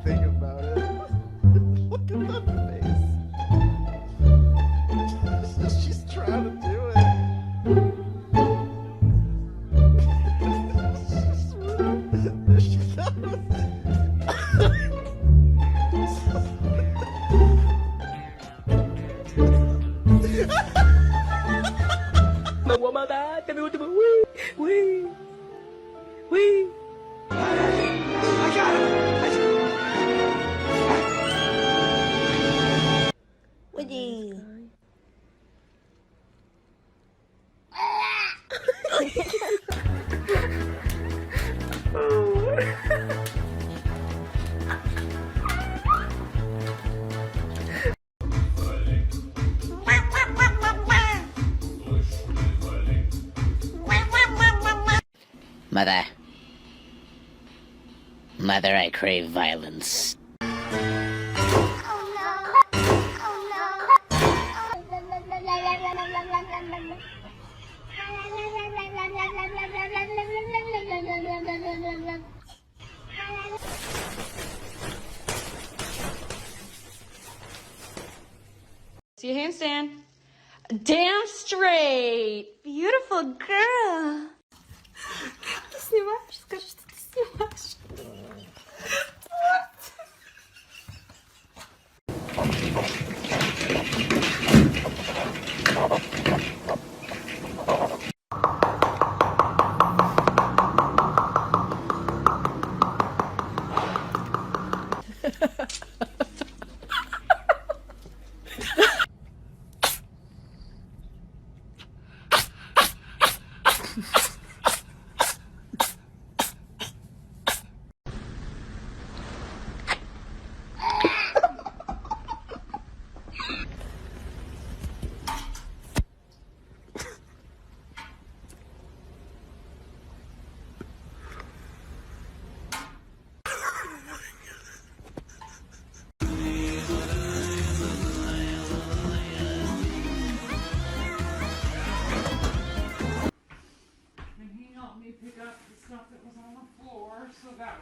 Think about it. Look at that face. She's trying to do it. There she goes. Mother, I crave violence. See a handstand. Damn straight. Beautiful girl. Ты снимаешь? Скажи, что ты снимаешь. Pick up the stuff that was on the floor, so that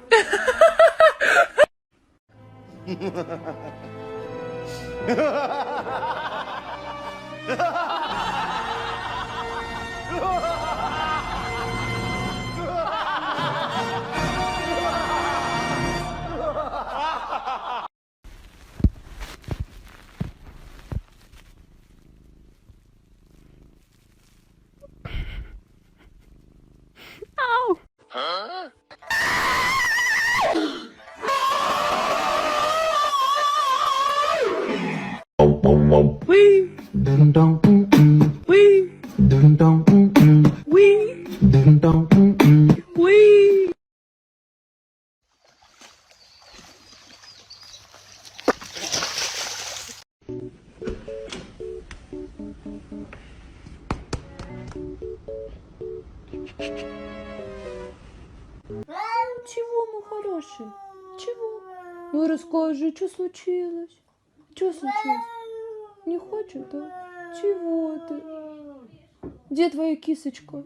Wee. Dum dum Wee. Dum dum Wee. Dum dum Wee. Чего, мой хороший? Чего? Ну расскажи, что случилось? Что случилось? Не хочет, да? Чего ты? Где твоя кисочка?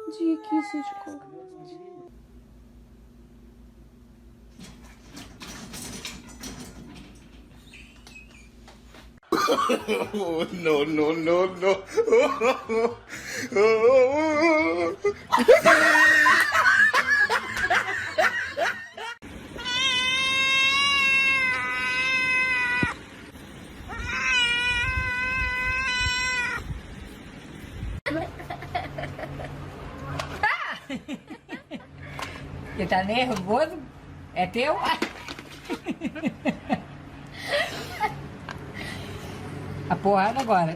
Где кисочка? No, no, no, no. Você tá nervoso? É teu? A porrada agora.